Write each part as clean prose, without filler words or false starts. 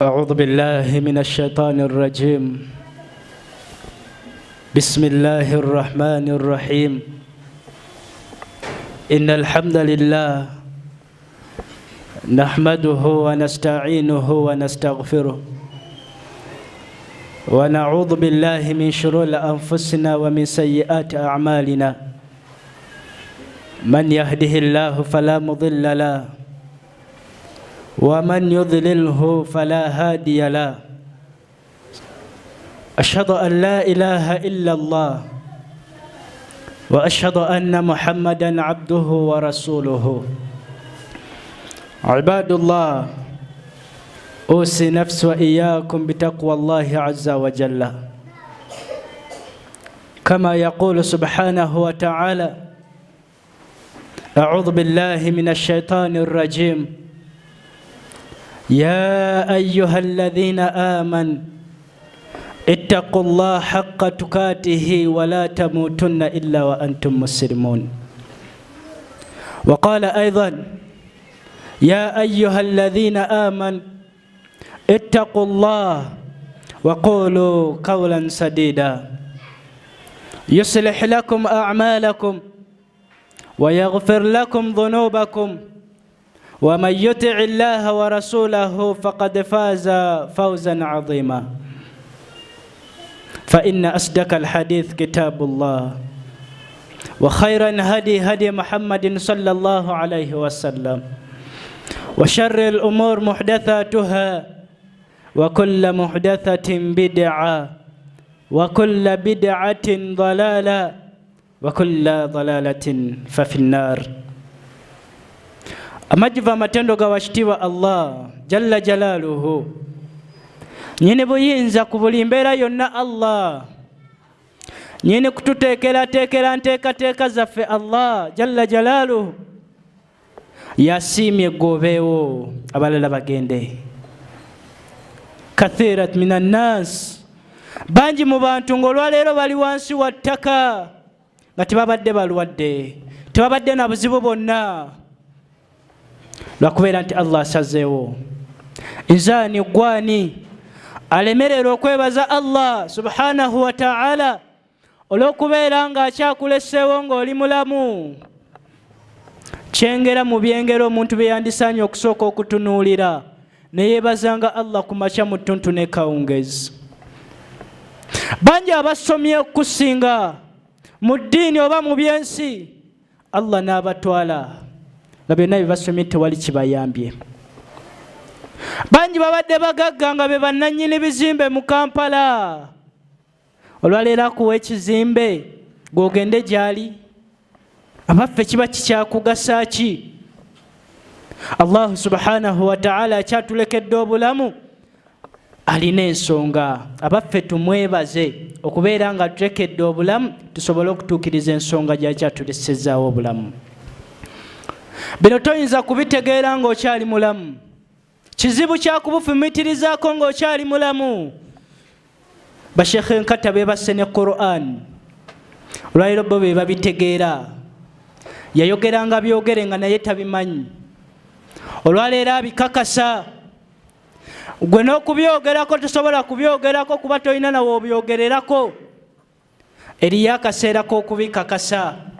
أعوذ بالله من الشيطان الرجيم. بسم الله الرحمن الرحيم. إن الحمد لله نحمده ونستعينه ونستغفره ونعوذ بالله من شرور أنفسنا ومن سيئات أعمالنا. من يهده الله فلا مضل له ومن يضلله فلا هادي له. أشهد أن لا إله إلا الله وأشهد أن محمدا عبده ورسوله. عباد الله، أوصي نفسي وإياكم بتقوى الله عز وجل، كما يقول سبحانه وتعالى: أعوذ بالله من الشيطان الرجيم. يا أيها الذين آمنوا اتقوا الله حق تقاته ولا تموتن إلا وأنتم مسلمون. وقال أيضا: يا أيها الذين آمنوا اتقوا الله وقولوا قولا سديدا يصلح لكم أعمالكم ويغفر لكم ذنوبكم ومن يطع الله ورسوله فقد فاز فوزا عظيما. فإن أصدق الحديث كتاب الله، وخير الهدي هدي محمد صلى الله عليه وسلم، وشر الأمور محدثاتها، وكل محدثة بدعة، وكل بدعة ضلالة، وكل ضلالة ففي النار. Amajiva matendo ga washitiwa Allah jalla jalaluhu, nyine buyinza ku buli mbeera yonna Allah, nyine kututeekerateekera nteekateeka zaffe Allah jalla jalaluhu, yasiimye gobeewo abalala bagende. Kathirat minan nas, bangi mu bantu ng'olwaleero bali wansi wa ttaka nga tebabadde balwadde, tebabadde na buzibu bonna, lwakubeera nti Allah asazeewo. Nzaani gwani alemerera okwebaza Allah subhanahu wa ta'ala olw'okubeera nga akyakuleseewo ng'oli mulamu? Kyengera mu byengero omuntu bye yandisaanye okusooka okutunuulira ne yeebazanga Allah ku makya mu ttuntu ne kawungezi. Bangi abasomye okusinga mu ddiini oba mu byensi, Allah n'abatwala nga byonna bye tewali kibayambye. Bangi babadde bagagga nga be bannannyini bizimbe mu Kampala, olwaleero akuwa ekizimbe gw'ogende gyali, abaffe kiba kikyakugasa ki? Allah subhanahu wa ta'ala akyatulekedde obulamu, alina ensonga. Abaffe tumwebaze okubeera nga tulekedde obulamu tusobole okutuukiriza ensonga gy'akyatulesezaawo obulamu. Bino toyinza kubitegeera ng'okyali mulamu, kizibu kyakubufumitirizaako ng'okyali mulamu. Bashekhe Nkata beebase ne Qur'an, olwaleero bo be babitegeera. Yayogeranga byogere nga naye tabimanyi, olwaleero abikakasa. Gwe n'okubyogerako tosobola kubyogerako kuba tolina nawe obyogererako. Eriyo akaseera k'okubikakasa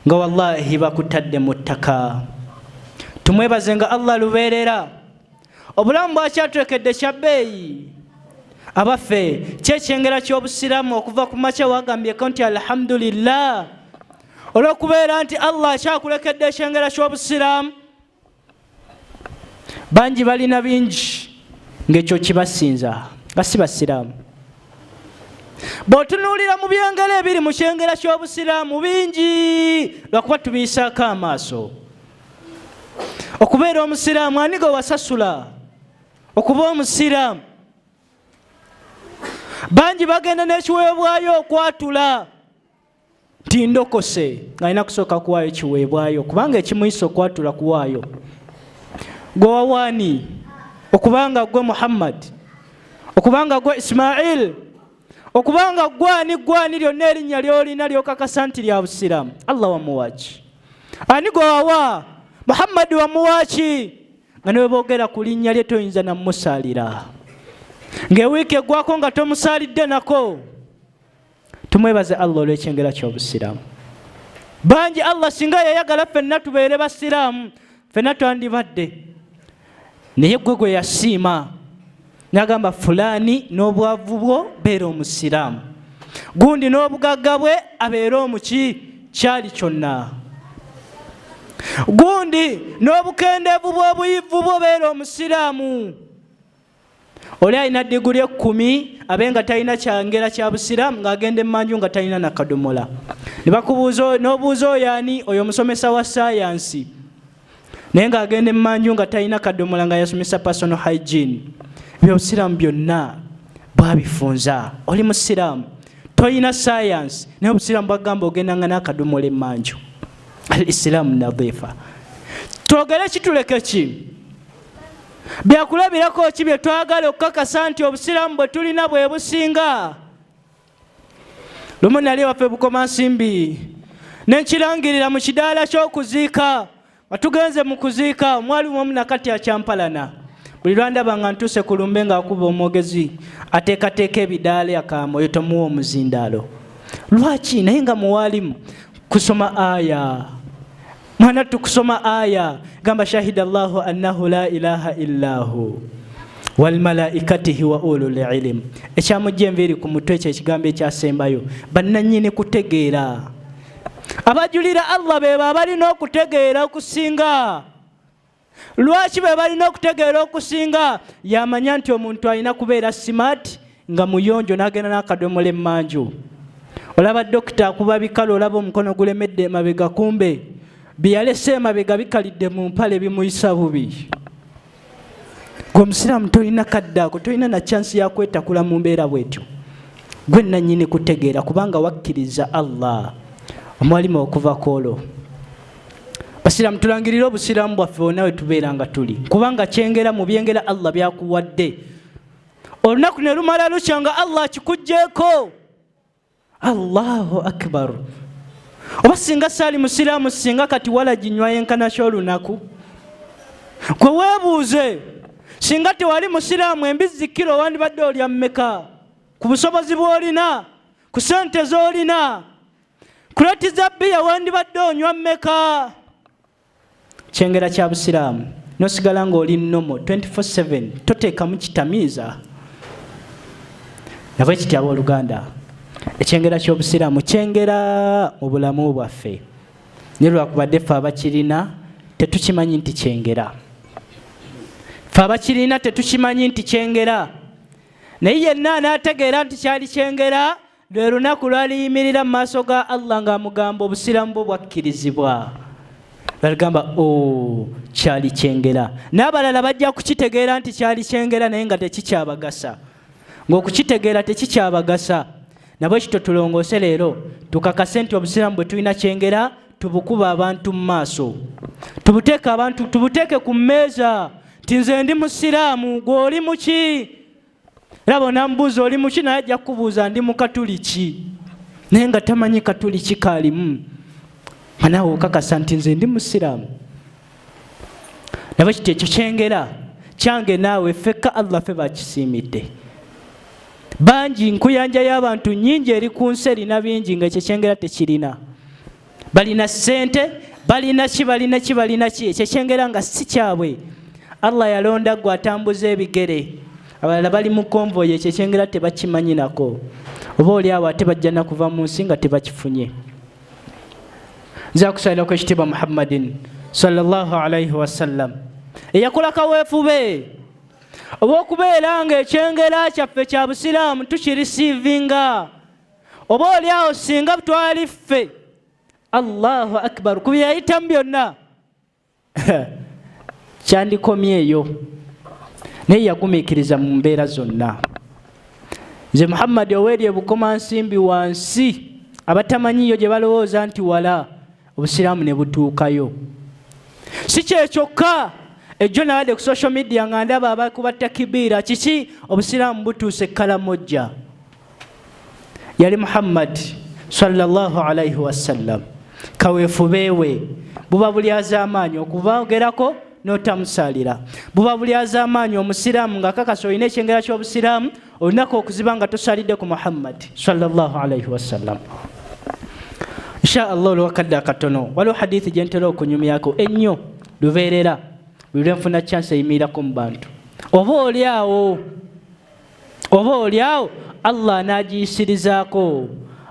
nga wallahi bakutadde mu ttaka. Tumwebazenga Allah lubeerera. Obulamu bwakyatulekedde kya bbeeyi. Abaffe kyekyengera ky'obusiraamu okuva ku makya wagambyeko nti alhamdulillah, olw'okubeera nti Allah akyakulekedde ekyengera ky'obusiraamu. Bangi balina bingi ng'ekyo kibasinza nga si basiraamu. Bw'otunuulira mu byengero ebiri mu kyengera ky'obusiraamu bingi, lwakuba tubiyisaako amaaso. Okubeera omusiraamu ani gwe wasasula okuba omusiraamu? Bangi bagenda n'ekiweebwayo okwatula nti ndokose, ng'alina kusooka kuwaayo ekiweebwayo kubanga ekimuyisa okwatula kuwaayo. Gwe wawaani okubanga gwe Muhammad, okubanga gwe Ismail, okubanga gwani lyonna erinnya ly'olina ly'okakasa nti lya busiraamu? Allah wamuwaaki. Ani gwe wawa? Muhammad wamuwaaki? nga ne boogera ku linnya lye toyinza namusaalira, ng'ewiiki eggwako nga tomusaalidde nako. Tumwebaze Allah olw'ekyengera ky'obusiraamu. Bangi Allah singa yayagala ffenna tubeere basiraamu, ffenna twandibadde. Naye gwe yasiima n'agamba fulaani n'obwavu bwo beera omusiraamu, gundi n'obugagga bwe abeere omuki kyali kyonna, gundi n'obukendeevu bw'obuyivu bwo beera omusiraamu. Oli alina diguli 10 abe nga talina kyangera kya busiraamu ng'agenda emmanju nga talina nakadomola. Ne bakubuuza n'obuuza oyo ani? Oyo omusomesa wa sayansi, naye ng'agenda emmanju nga talina kadomola nga yasomesa personal hygiene. Ebyobusiraamu byonna bwabifunza. Oli musiraamu toyina sayansi, naye obusiraamu bwagamba ogenda nga n'akadomola emmanju. Al-Islaamu nadhifa. Twogere kituleke ki? Byakulabirako ki bye twagala okukakasa nti obusiraamu bwe tulina bwe businga? Lumu nali waffe Bukomansimbi nenkirangirira mu kidaala ky'okuziika. Nga tugenze mu kuziika, omwalimu omu nakati akyampalana. Buli lwandaba nga ntuuse ku lumbe ng'akuba omwogezi ateekateeka ebidaala akamwoyo tomuwa omuzindaalo. Lwaki? Naye nga muwalimu kusoma aya. Mwana tukusoma aya gamba shahida Allahu annahu la ilaha illahu wal malaikatihi wa ulul ilm. Ekyamujja enviiri ku mutwe ekyo ekigambo ekyasembayo bannannyini kutegeera. Abajulira Allah be balina okutegeera okusinga. Lwaki be balina okutegeera okusinga? Yamanya nti omuntu alina kubeera smart nga muyonjo n'agenda n'akadomola emmanju. Olaba dokita akuba bikalo, olaba omukono gulemedde emabega, kumbe byalese emabega bikalidde mu mpale bimuyisa bubi. Gwe omusiraamu tolina kaddaako, tolina na chance ya kwetakula mu mbeera bwetyo. Gwe nannyini kutegeera kubanga wakkiriza Allah. Omwalimu okuva koolo. Basiraamu tulangirira obusiraamu bwaffe wonna we tubeera nga tuli, kubanga kyengera mu byengera Allah byakuwadde. Olunaku ne lumala lukya nga Allah akikugjeeko. Allahu akbar. Oba singa saali musiraamu, singa kati wala ginywa yenkana ky'olunaku. Gwe weebuuze, singa tewali musiraamu embizzi kilo wandibadde olya mmeka? Ku busobozi bw'olina, ku sente z'olina, kuleti za bbiya wandibadde onywa mmeka? Kyengera kya busiraamu nosigala ng'oli nnomo 24/7 toteekamu kitamiiza. Nabwe kiti abooluganda, ekyengera ky'obusiraamu kyengera mu bulamu bwaffe. Ne lwakubadde ffe abakirina tetukimanyi nti kyengera. Ffe abakirina tetukimanyi nti kyengera. Naye yenna anaategeera nti kyali kyengera, lwe lunaku lwaliyimirira mu maaso ga Allah ng'amugamba obusiraamu bwo bwakkirizibwa. Bagamba kyali kyengera. N'abalala bajja kukitegeera nti kyali kyengera naye nga tekikyabagasa. Ng'okukitegeera tekikyabagasa. Nabwe kityo tulongoose leero tukakase nti obusiraamu bwe tulina kyengera tubukuba abantu mu maaso. Tubuteeke ku mmeeza nti nze ndi musiraamu, gwe oli muki? Era bonamubuuza oli muki, naye ajja kukubuuza ndi mu katuliki. Naye nga tamanyi katuliki kaalimu. Naawe okakasa nti nze ndi musiraamu. Nabwe kityo ekyo kyengera kyange naawe ffekka Allah ffe bakisiimidde. Bangi nkuyanja y'abantu nnyingi eri ku nsi erina bingi nga ekyo kyengera tekirina. Balina ssente, balina ki, balina ki, balina ki, ekyo kyengera nga si kyabwe. Allah yalonda gwe atambuza ebigere, abalala bali mu konvoyi, ekyo kyengera tebakimanyi nako. Oba oli awo ate bajja na kuva mu nsi nga tebakifunye. Nza kusalira ku ekitiibwa Muhammadin sallallahu alayhi wa sallam eyakola kaweefube oba okubeera nga ekyengera kyaffe kya busiraamu tukirisiivinga. Oba oli awo singa twali ffe, Allahu akbar, ku byayitamu byonna kyandikomye eyo, naye yagumiikiriza mu mbeera zonna. Nze Muhammad oweeri Bukomansimbi wansi abatamanyiyo gye balowooza nti wala obusiraamu ne butuukayo. Si kyekyokka, ejjo nawadde ku social media nga ndaba abakuba takibiira. Kiki? Obusiraamu butuuse Kalamojja. Yali Muhammad sallallahu alayhi wasallam kaweefubeewe buba buli azaamaanyi okubogerako n'otamusalira. Buba buli az'amaanyi omusiraamu ng'akakasa olina ekyengera ky'obusiraamu olinako okuziba nga tosalidde ku Muhammad sallallahu alaihi wasallam. Insha Allah olwakadde akatono waliwo hadithi gye ntera okunyumyako ennyo lubeerera buli lwe nfuna chance eyimirako mu bantu. Oba oliawo Allah n'agiyisirizaako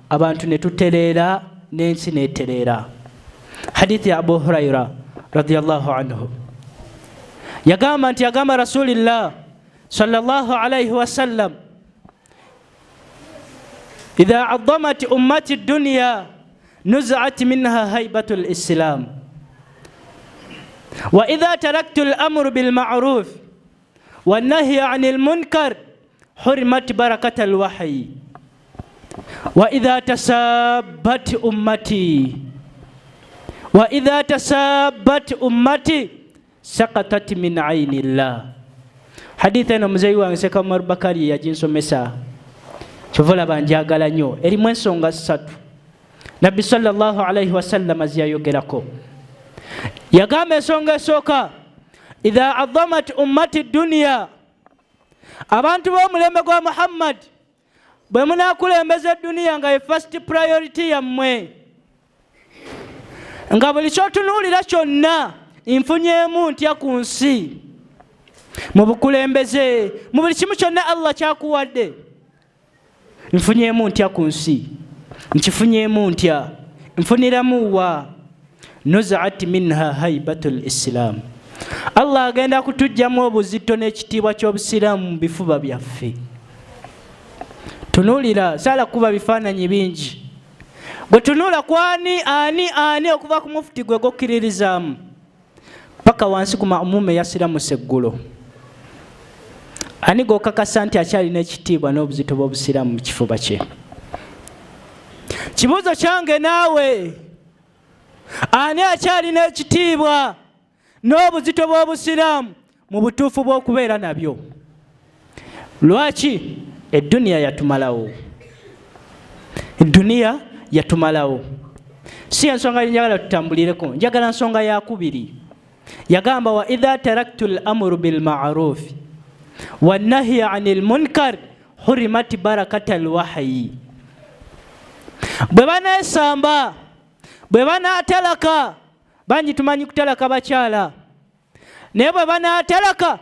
abantu ne tutereera n'ensi n'etereera. Hadithi ya Abu Huraira radiyallahu anhu yagamba nti yagamba Rasulillah sallallahu alayhi wasallam, idha addamat ummati dunya nuz'at minha haybatul islam wa idha taraktu al-amru bil ma'ruf wan nahyi 'anil munkar hurimat barakatul wahyi wa idha tasabbat ummati saqatat min 'aynillah. Hadithi eno muzeyi wange Sheikh Omar Bakari yaginsomesa kyovola banjagala nnyo. Erimu ensonga 3 Nabbi sallallahu alayhi wasallam aziyayogerako. Yagamba ensonga esooka, idha addamat ummati dunya, abantu b'omulembe gwa Muhammad bwe munaakulembeza duniya nga ye first priority yammwe, nga buli kyotunuulira kyonna nfunyemu ntya ku nsi, mu bukulembeze, mu buli kimu kyonna Allah kyakuwadde nfunyemu ntya ku nsi, nkifunyemu ntya, nfuniramu wa? Nuz'at minha haybatul islam. Allah agenda kutujjamu obuzito n'ekitiibwa ky'obusiraamu mu bifuba byaffe. Tunuulira saala kuba bifaananyi bingi, gwe tunuula ku ani okuva ku mufuti gwe gokkiririzaamu paka wansi ku ma'muumu eyasiramuse eggulo. Ani gokakasa nti akyalina ekitiibwa n'obuzito bw'obusiraamu mu kifuba kye? Kibuuzo kyange naawe, ani akyalina ekitiibwa n'obuzito bw'obusiraamu mu butuufu bw'okubeera nabyo? Lwaki? Edduniya yatumalawo. Si ensonga njagala tutambulireko, njagala nsonga ya kubiri. Yagamba wa idha taraktu al-amru bil ma'ruf wan nahyi 'anil munkar hurimat barakatul wahyi. Bwe baneesamba, bwe banaatalaka, bangi tumanyi kutalaka bakyala, naye bwe banaatalaka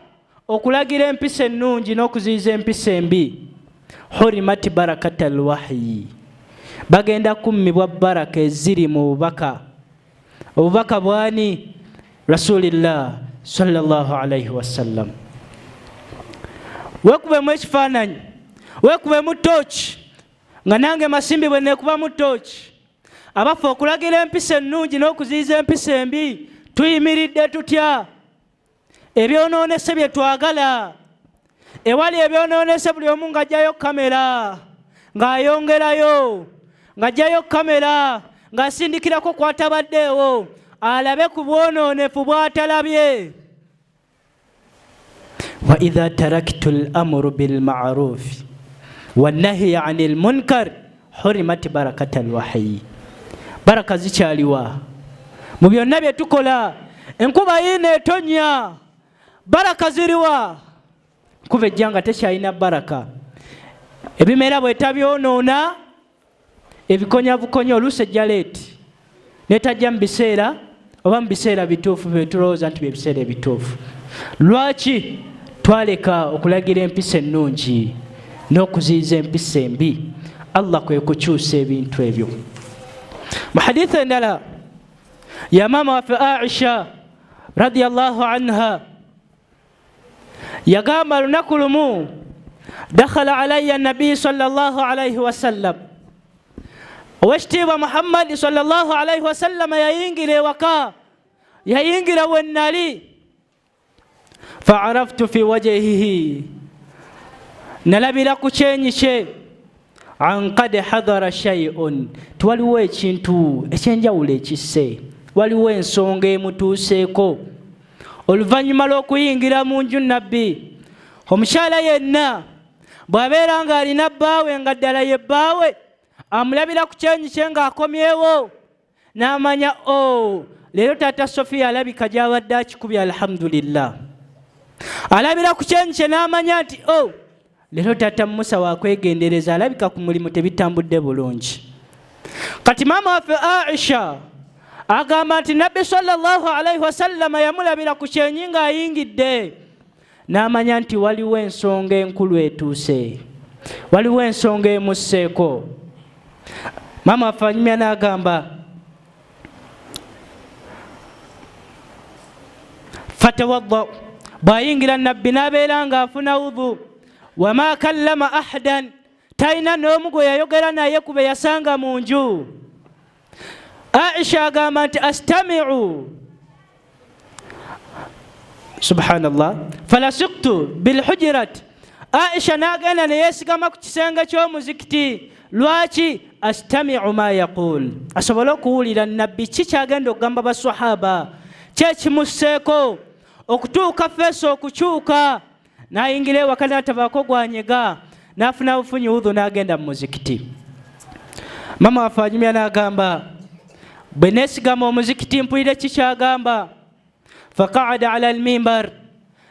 okulagira empisa ennungi n'okuziyiza empisa embi, hurimat barakatul wahyi, bagenda kummibwa baraka eziri mu bubaka. Obubaka bwani? Rasulillah sallallahu alayhi wasallam. Wekubemu ekifaananyi, wekubemu tooki, nga nange Masimbi bwe neekubamu tooki. Abaffe okulagira empisa ennungi n'okuziyiza empisa embi tuyimiridde tutya? Ebyonoonese bye twagala, ewali ebyonoonese buli omu ng'ajjayo kamera, ng'ayongerayo, ng'ajjayo kamera, ng'asindikirako kwatabaddeewo alabe ku bwonoonefu bw'atalabye. Wa idha taraktu al-amru bil ma'ruf wan nahyi 'anil munkar hurimat barakatul wahyi. Baraka zikyaliwa mu byonna bye tukola. Enkuba yiina etonya, baraka ziriwa? Enkuba ejja nga tekyalina baraka. Ebimera bwe tabyonoona, ebikonyabukonya oluusi ejja leeti netajja mu biseera oba mu biseera bituufu bye tulowooza nti bye biseera ebituufu. Lwaki? Twaleka okulagira empisa ennungi n'okuziyiza empisa embi. Allah kwe kukyusa ebintu ebyo. Mu hadithi endala ya maama waffe Aisha radiyallahu anha yagamba lunaku lumu, dakhala alayya nabi sallallahu alayhi wasallam, owekitiibwa Muhammad sallallahu alayhi wasallam yayingira ewaka, yayingira we nnali. Fa'araftu fi wajhihi, nalabira ku kyenyi kye, an qad hadara shay'un, twaliwo ekintu ekyenjawulo ekisse, waliwo ensonga emutuuseeko. Oluvannyuma lw'okuyingira mu nju nabbi, omukyala yenna bw'abeera ng'alina bbaawe nga ddala ye bbaawe, amulabira ku kyenyi kye ng'akomyewo, n'amanya leero taata Sofiya alabika gy'abadde akikubya alhamdulillah. Alabira ku kyenyi n'amanya nti leero taata Musa wakwegendereza, alabika ku mulimu tebitambudde bulungi. Kati maama waffe Aisha agamba nti Nabbi sallallahu alaihi wasallam yamulabira ku kyenyi ng'ayingidde, n'amanya nti waliwo ensonga enkulu etuuse, waliwo ensonga emusseeko. Maama waffe anyumya n'agamba fatawadda, bw'ayingira Nabbi n'abeera ng'afuna wudhu. Wama kallama ahadan, talina n'omu gwe yayogera naye kube yasanga mu nju. Aisha agamba nti astami'u, subhanallah, falasiqtu bilhujirat. Aisha n'agenda ne yeesigama ku kisenge ky'omuzikiti. Lwaki? Astami'u ma yaqul, asobole okuwulira Nabbi ki kyagenda okugamba basahaba, kyekimusseeko okutuuka feeso okukyuka. N'ayingira ewaka n'atavaako gwanyega, n'afuna bufunyi wudhu n'agenda mu muzikiti. Mama waffe anyumya n'agamba bwe neesigama omuzikiti mpulire ki kyagamba. Faqa'ada ala al-mimbar,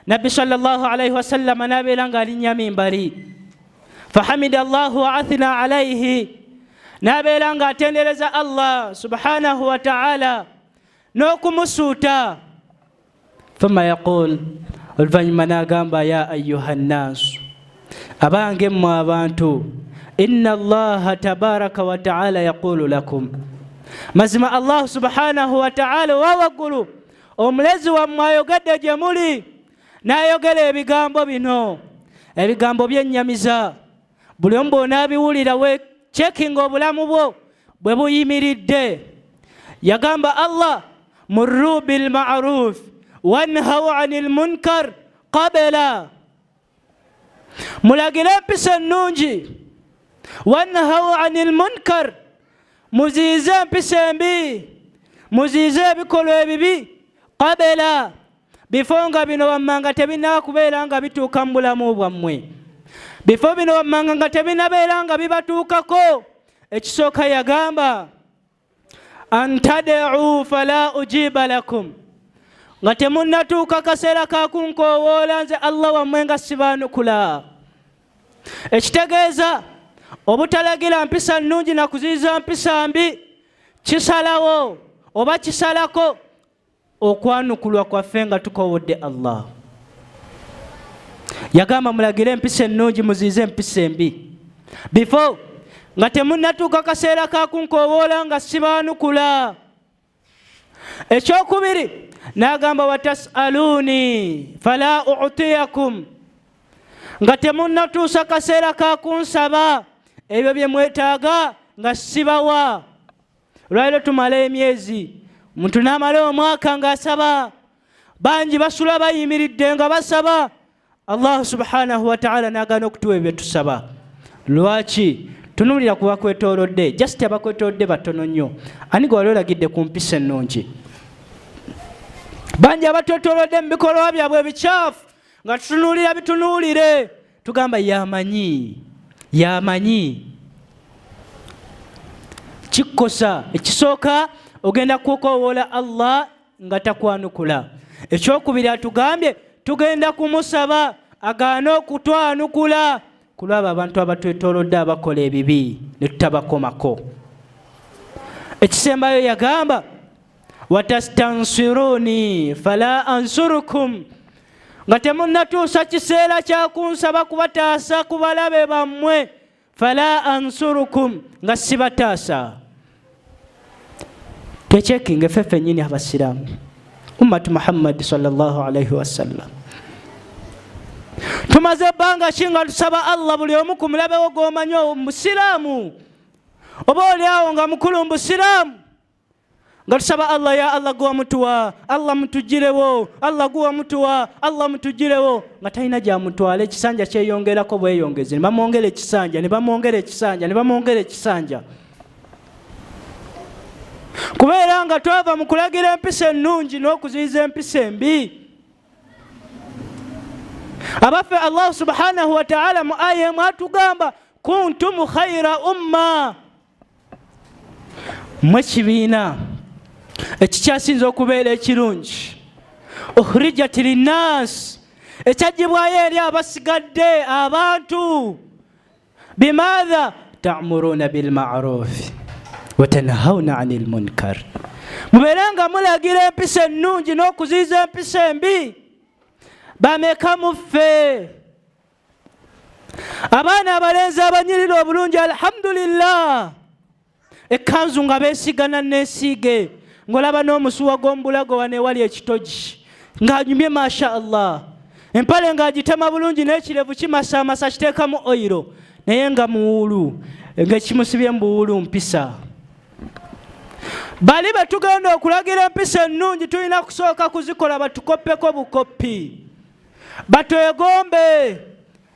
Nabbi sallallahu alaihi wasallam n'abeera ng'alinnya mimbari. Fahamida Allahu wa athna alaihi, n'abeera ng'atendereza Allah subhanahu wa ta'ala n'okumusuuta. Thumma yaqul, oluvannyuma n'agamba ya ayyuha nnaasu, abange mmwe abantu, inna Allaha tabaraka wa ta'ala yaqulu lakum, mazima Allah subhanahu wa ta'ala wawaggulu omulezi wammwe ayogedde gye muli, n'ayogera ebigambo bino, ebigambo by'ennyamiza. Buli omu bw'onaabiwulira weecekinga obulamu bwo bwe buyimiridde. Yagamba Allah, murru bil ma'ruf wanhaw 'anil munkar qabla, mulagire empisa ennungi, wanhaw 'anil munkar, muziize empisa embi, muziize ebikolwa ebibi, qabla, bifo nga bino wammanga tebinaba kubeera nga bituuka mu bulamu bwammwe, bifo bino wammanga nga tebinabeera nga bibatuukako. Ekisooka yagamba antad'u fala ujiba lakum, nga temunnatuuka kaseera kakunkoowoola nze Allah wammwe nga sibaanukula. Ekitegeeza obutalagira mpisa nnungi na kuziiza mpisa mbi kisalawo oba kisalako okwanukulwa kwaffe nga tukoowodde Allah. Yagamba mulagire empisa ennungi muziize empisa embi, bifo nga temunnatuuka kaseera kakunkoowoola nga sibaanukula. Ekyokubiri n'agamba watasaluni fala u'tiyakum, nga temunnatuusa kaseera kakunsaba ebyo bye mwetaaga nga sibawa. Lwaliro tumala emyezi, omuntu n'amala omwaka ng'asaba, bangi basula bayimiridde nga basaba. Allah subhanahu wa ta'ala n'agaana okutuwa ebyo tusaba. Lwaki? Tunuulira ku bakwetoolodde, just abakwetoolodde batono nnyo. Ani gwe wali olagidde ku mpisa ennungi? Bangi abatwetoolodde mu bikolwa byabwe ebicaafu nga tutunuulira bitunuulire, tugamba yamanyi, yamanyi. Kikosa ekisooka ogenda kukoowoola Allah nga takwanukula. Ekyokubiri atugambye tugenda kumusaba agaana okutwanukula ku lwabo abantu abatwetoolodde abakola ebibi ne tutabakomako. Ekisembayo yagamba watastansiruni fala ansurukum, nga temunnatuusa kiseera kyakunsaba kubataasa ku balabe bammwe, fala ansurukum, nga sibataasa. Twecekinge ffe ffennyini abasiraamu, ummatu Muhammad sallallahu alaihi wasallam. Tumaze ebbanga ki nga tusaba Allah buli omu ku mulabe wo gw'omanyi omusiraamu, oba oliawo nga mukulu mu busiraamu, nga tusaba Allah, ya Allah guwa mutuwa, Allah mutugirewo, Allah guwa mutuwa, Allah mutugirewo, nga talina gyamutwala. Ekisanja kyeyongerako bweyongezi, ne bamwongera ekisanja, ne bamwongera ekisanja, ne bamwongera ekisanja. Kubeera nga twava mu kulagira empisa ennungi n'okuziyiza empisa embi. Abaffe Allah subhanahu wa ta'ala mu aya emu atugamba kuntum khayra umma, mwe kibiina ekikyasinza okubeera ekirungi ukhrijat linnas ekyagibwayo eri abasigadde abantu bimaadha ta'muruna bilma'ruf wa tanhauna 'anil munkar mubeeranga mulagira empisa ennungi n'okuziyiza empisa embi. Bameka muffe abaana abalenzi abanyirira obulungi alhamdulillah ekkanzu nga beesigana neesiige ng'olaba n'omusuwa gw'omubulago wanewali ekitogi ng'anyumye masha Allah, empale ng'agitema bulungi n'ekirevu kimasaamasa kiteekamu oyiro naye nga muwulu ng'ekimusibye mu buwulu mpisa. Bali betugenda okulagira empisa ennungi tulina kusooka kuzikola batukoppeko bukoppi batwegombe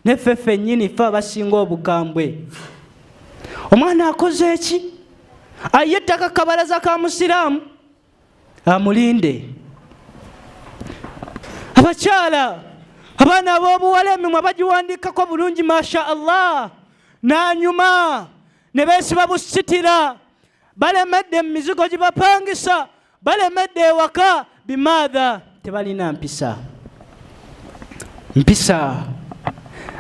neffe ffennyini ffe abasinga obukambwe. Omwana akoze eki? Ayye ettaka kabalaza ka musiraamu amulinde. Abakyala abaana ab'obuwala emimwa bagiwandiikako bulungi masha Allah n'anyuma ne beesiba busitira balemedde emizigo gibapangisa balemedde ewaka bimaadha tebalina mpisa. Mpisa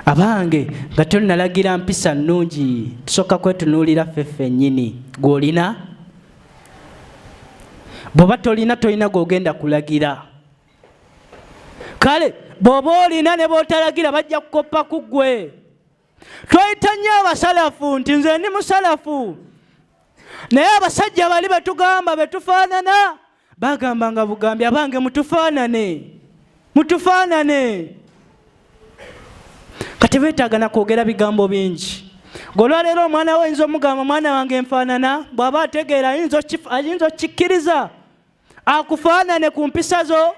abange nga tonalagira mpisa nnungi tusooka kwetunuulira ffe ffennyini gw'olina. Bw'oba tolina gw'ogenda kulagira. Kale bw'oba olina ne b'otalagira bajja kukoppa ku ggwe. Twayita nnyo abasalafu nti nze ndi musalafu naye abasajja bali betugamba betufaanana bagambanga bugambi abange mutufaanane. Kati beetagana kwogera bigambo bingi. Golwaleero omwana we ayinza omugamba mwana wange nfaanana, bw'aba ategeera ayinza okkikkiriza akufaanane ku mpisa zo.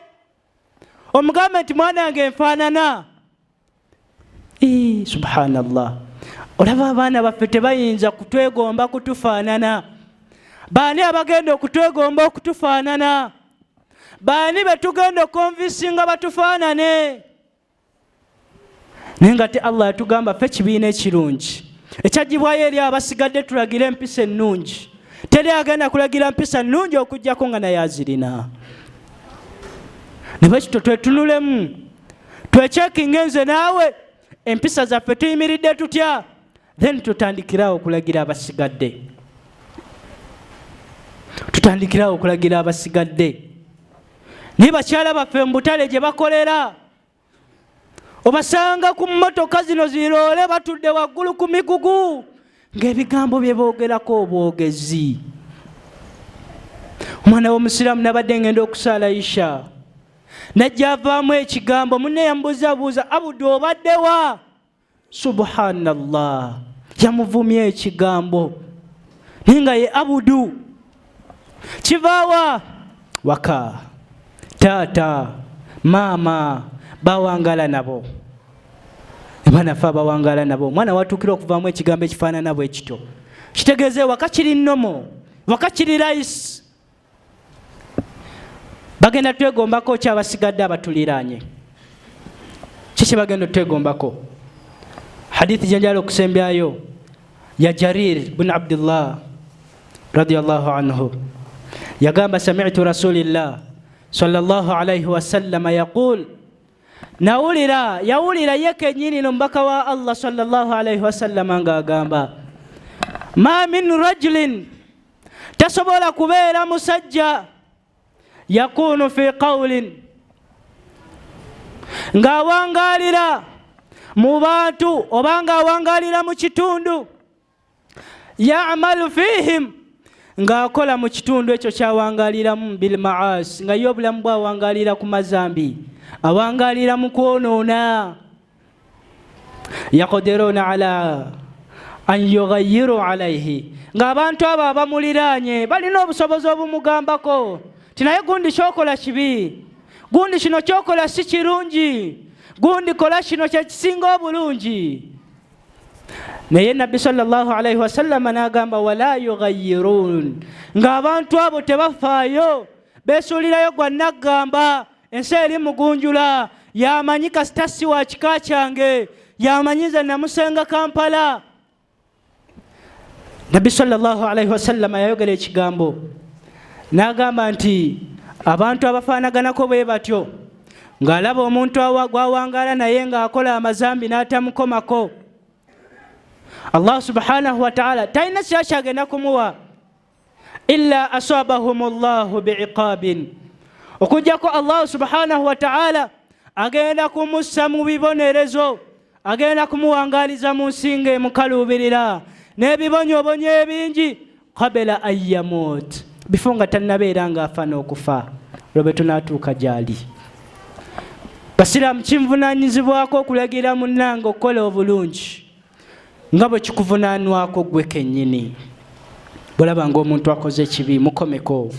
Omugambe nti mwana wange nfaanana. Subhanallah. Olaba abaana baffe tebayinza kutwegomba kutufaanana. Baani abagenda okutwegomba okutufaanana? Baani betugenda okonvisinga batufaanane? Naye nga te Allah yatugamba ffe ekibiina ekirungi ekyagibwayo eri abasigadde tulagira empisa ennungi. Teri agenda kulagira mpisa nnungi okuggyako nga naye azirina. Ne bwekityo twetunulemu twekyekinga nze naawe empisa zaffe tuyimiridde tutya, then tutandikirawo okulagira abasigadde. Naye bakyala baffe mu butale gye bakolera obasanga ku mmotoka zino ziroole batudde waggulu ku migugu ng'ebigambo bye boogerako obwogezi. Omwana w'omusiraamu nabadde ngenda okusaala Isha najja avaamu ekigambo munne yamubuuzabuuza Abudu obadde wa? Subhanallah, yamuvumye ekigambo naye nga ye Abudu kivaawa? Waka taata maama bawangala nabo, banafe abawangala nabo. Omwana watuukira okuvaamu ekigambo ekifaanana bwe kityo kitegeeze waka kiri nnomo, waka kiri layisi. Bagenda twegombako ki abasigadde abatuliraanye? Kiki bagenda twegombako? Hadithi gyenjala okusembyayo ya Jarir bin Abdullah radiyallahu anhu yagamba sami'tu rasulillah sallallahu alayhi wa sallam yaqul, yawulira ye kennyini n'omubaka wa Allah sallallahu alayhi wa sallam ng'agamba ma min rajulin, tasobola kubeera musajja yakunu fi qawlin ng'awangalira mu bantu oba ng'awangalira mu kitundu, ya'malu fihim ng'akola mu kitundu ekyo kyawangaliramu bil ma'asi nga ye obulamu bwawangalira ku mazambi, awangalira mu kwonoona, yaqdiruna ala an yughayyiru alayhi, ng'abantu abo abamuliraanye balina obusobozi obumugambako ti naye gundi kyokola kibi, gundi kino kyokola si kirungi, gundi kola kino kyekisinga obulungi. Naye Nabbi sallallahu alayhi wa sallam n'agamba wala yughayyirun, ng'abantu abo tebafaayo, beesuulirayo gwa naggamba, ensi eri mugunjula, yamanyi kasita si wa kika kyange, yamanyi nze namusenga Kampala. Nabbi sallallahu alayhi wa sallam yayogera ekigambo n'agamba nti abantu abafaanaganako bwe batyo ng'alaba omuntu gwawangaala naye ng'akola amazambi n'atamukomako, Allah subhanahu wa ta'ala talina kyagenda kumuwa illa asabahumullahu bi'iqabin, okujjako Allah subhanahu wa ta'ala agenda kumussa mu bibonerezo, agenda kumuwangaliza mu nsinga emukaluubirira n'ebibonyobonyo ebingi qabla an yamut, bifo nga tannabeera ng'afa n'okufa olwo bwe tunaatuuka gy'ali. Basiraamu kinvunaanyizibwako okulagira munnange okukola obulungi nga bwe kikuvunaanwako gwe kennyini. Bw'olaba ng'omuntu akoze ekibi mukomeko,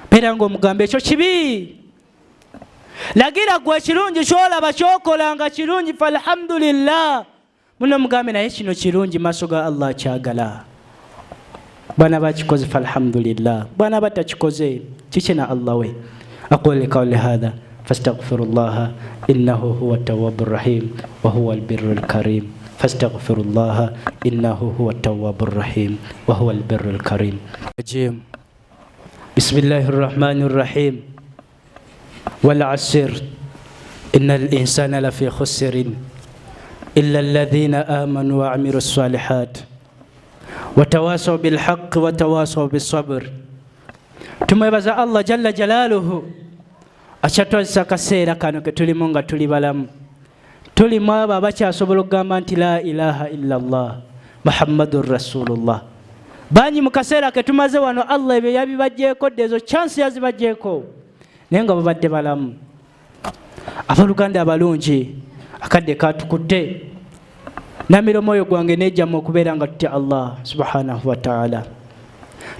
beera ng'omugamba ekyo kibi. Lagira gwe ekirungi ky'olaba ky'okola nga kirungi, falhamdulillah, muno mugambe naye kino kirungi maaso ga Allah kyagala. Bwana bakikoze falhamdulillah, bwana batakikoze kiki na Allah we. Aqulu qawli hadha fastaghfirullaha innahu huwa tawwabur rahim wa huwa albirrul karim. Fastaghfirullaha innahu huwa tawwabur rahim wa huwa albirrul karim. Bismillahir rahmanir rahim. Wal 'asr innal insana lafi khusrin illa alladhina amanu wa 'amilus salihat watawasaw bil haqqi watawasaw bis sabr. Tumwebaza Allah jalla jalaluhu akyatwazisa kaseera kano ke tulimu nga tuli balamu, tulimu abo abakyasobola okugamba nti la ilaha illa Allah Muhammadur Rasulullah. Banyi mu kaseera ke tumaze wano Allah ebyo yabibajjeeko, ezo chance yazibajjeeko, naye nga babadde balamu. Abaluganda abalungi akadde katukutte, namiromo oyo gwange nejjamu okubeera nga tutya Allah subhanahu wa ta'ala.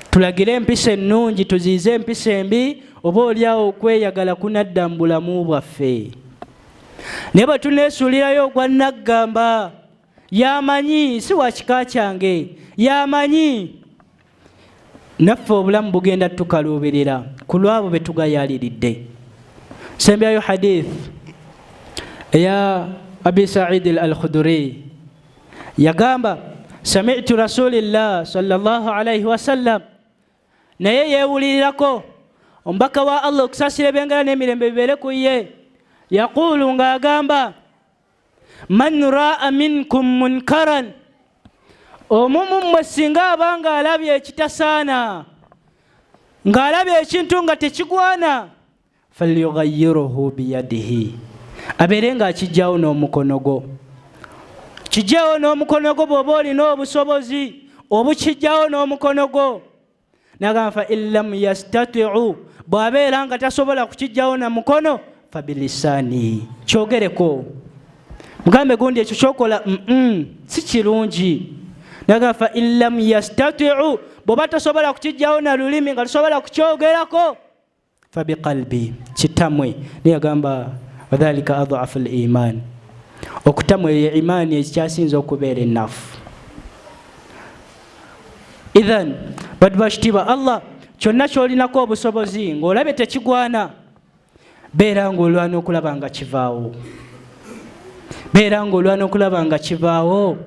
Tulagire empisa ennungi, tuziize empisa embi, oba oliawo okweyagala kunadda mu bulamu bwaffe. Naye bwe tuneesuulirayo ogwa naggamba, yamanyi si wa kika kyange, yamanyi naffe obulamu bugenda tukaluubirira ku lwabo be tugayaliridde. Sembyayo hadith eya Abi Sa'id al-Khudri yagamba sami'tu Rasulillah sallallahu alayhi wa sallam, naye yeewulirirako omubaka wa Allah okusasira ebyengala n'emirembe bibeere ku ye, yaqulu ng'agamba man ra'a minkum munkaran, omumu mmwe singa abanga alabye ekitasaana, ng'alabye ekintu nga tekigwana, falyughayyirhu biyadihi, abeere ng'akijjawo n'omukono gwo. Kijjawo n'omukono gwo bw'oba olina obusobozi, obukijjawo n'omukono gwo. Nagamba fa illam yastati'u, bw'abeera nga tasobola kukijjawo na mukono, fabilisaani, kyogereko. Mugambe gundi ekyo kyokola si kirungi. Nagamba fa illam yastati'u, bw'oba tasobola kukijjawo na lulimi nga tasobola kukyogerako, fabiqalbi, kitamwe. Niyagamba wadhalika adhafu al-iman, okutamwe ye imaani ekyasinza okubeera ennafu. Idhan badu bashitiba Allah, kyonna kyolinako obusobozi ng'olabye tekigwana, beera ng'olwana okulaba nga kivaawo, beera ng'olwana okulaba nga kivaawo.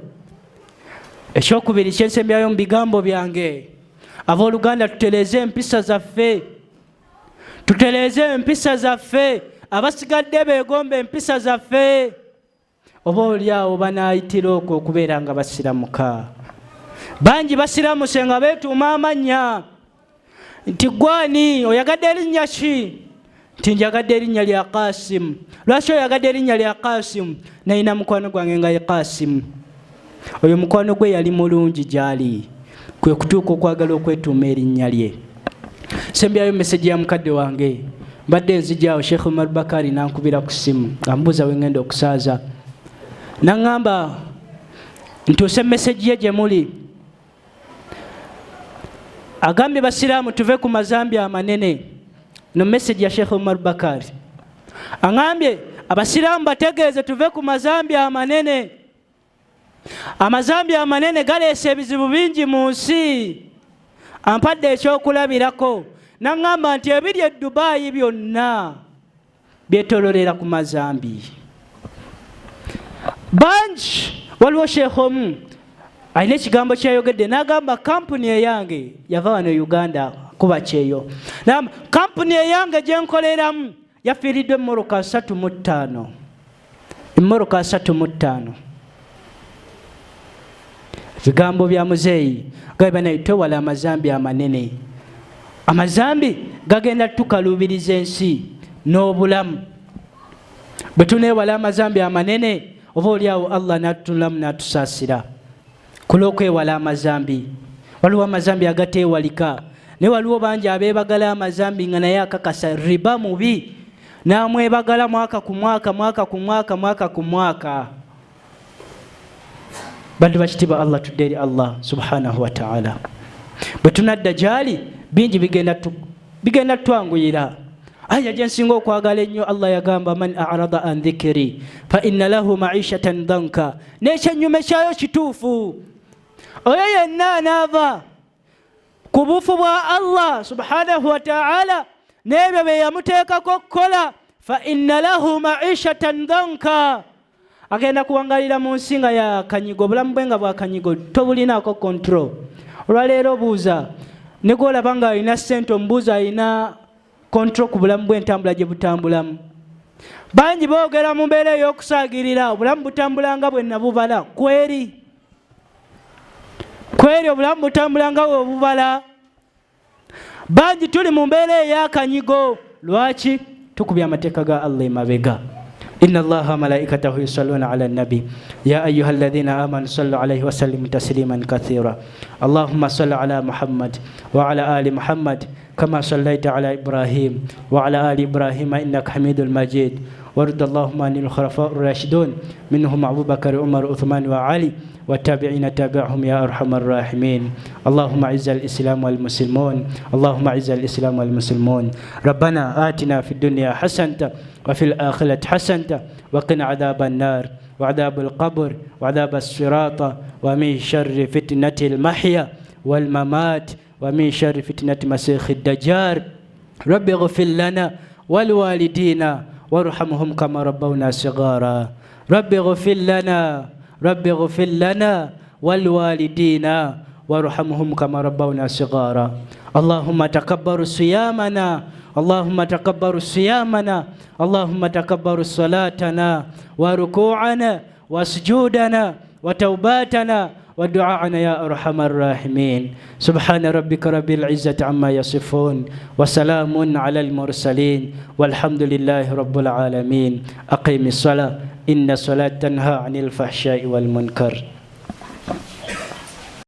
Ekyokubiri kyensembyayo mu bigambo byange, abooluganda tutereeze empisa zaffe, tutereeze empisa zaffe, abasigadde beegomba empisa zaffe. Oba oliawo banaayitira okwo okubeera nga basiramuka. Bangi basiramuse nga beetuuma amannya nti gwani oyagadde erinnya ki? Nti njagadde erinnya lya Qasim. Lwaki oyagadde erinnya lya Qasim? Nalina mukwano gwange nga ye Qasim. Oyo mukwano gwe yali mulungi gyali, kwe kutuuka okwagala okwetuuma erinnya lye. Sembyayo meseji ya mukadde wange, mbadde nzijaawo Sheikh Umar Bakari nankubira ku simu ambuuza we ngenda okusaaza. Nangamba ntuuse meseji ye gye muli, agambye basiraamu tuve ku mazambi amanene. No meseji ya Sheikh Umar Bakari angambye abasiraamu bategeeze tuve ku mazambi amanene. Amazambi amanene galeese ebizibu bingi mu nsi, ampadde ekyokulabirako. Nangamba nti ebiri e Dubai byonna byetololera ku mazambi. Banji waliwo Sheikh omu alina ekigambo kyayogedde, n'agamba kampuni eyange yava wano Uganda kuba kyeyo. Kampuni eyange gye nkoleramu yafiiriddwa emmoroka 35. Emmoroka 35. Ebigambo bya muzeeyi gaba naye twewala amazambi amanene. Amazambi gagenda tukaluubiriza ensi n'obulamu. Bwe tuneewala amazambi amanene oba oliawo Allah n'atutulamu n'atusaasira. Kulw'okwewala amazambi. Waliwo amazambi agateewalika. Ne waliwo bangi abeebagala amazambi nga naye akakasa riba mubi. N'amwebagala mwaka ku mwaka, mwaka ku mwaka, mwaka ku mwaka. Bantu bakitiibwa Allah tudde eri Allah subhanahu wa ta'ala. Bwe tunadda gyali bingi bigenda twanguyira. Aya gye nsinga okwagala ennyo Allah yagamba man a'rada an dhikri fa inna lahu ma'ishatan dhanka. N'ekyennyuma kyayo kituufu. Oyo yenna anaava ku bufu bwa Allah subhanahu wa ta'ala n'ebyo bye yamuteekako okukola fa inna lahu ma'ishatan dhanka. Agenda kuwangalira mu nsi nga ya kanyigo, obulamu bwe nga bwa kanyigo, tobulinaako control. Olwaleero buuza ne gwolaba nga alina ssente omubuuza alina control ku bulamu bw'entambula gye butambulamu. Bangi boogera mu mbeera ey'okusaagirira obulamu butambula nga bwe nabubala. Kweri obulamu butambula nga bwe bubala. Bangi tuli mu mbeera ey'akanyigo. Lwaki? Tukubye amateeka ga Allah emabega. Inna Allaha malaikatahu yusalluna ala nabi ya ayyuha alladhina amanu sallu alayhi wa sallimu tasliman kathira. Allahumma salli ala Muhammad wa ala ali Muhammad kama sallaita ala Ibrahim wa ala ali Ibrahim innaka Hamidul Majid. وارض اللهم عن الخلفاء الراشدون منهم أبو بكر عمر عثمان وعلي والتابعين تابعهم يا أرحم الراحمين. اللهم أعز الإسلام والمسلمون. اللهم أعز الإسلام والمسلمون. ربنا آتنا في الدنيا حسنة وفي الآخرة حسنة وقنا عذاب النار وعذاب القبر وعذاب الصراط ومن شر فتنة المحيا والممات ومن شر فتنة مسيح الدجال. رب اغفر لنا والوالدينا وارحمهم كما ربونا صغارا. رب اغفر لنا والوالدين وارحمهم كما ربونا صغارا. اللهم تكبر صيامنا، اللهم تكبر صيامنا، اللهم تكبر صلاتنا وركوعنا وسجودنا وتوباتنا ودعاءنا يا أرحم الراحمين. سبحان ربك رب العزة عما يصفون وسلام على المرسلين والحمد لله رب العالمين. أقيم الصلاة إن الصلاة تنهى عن الفحشاء والمنكر.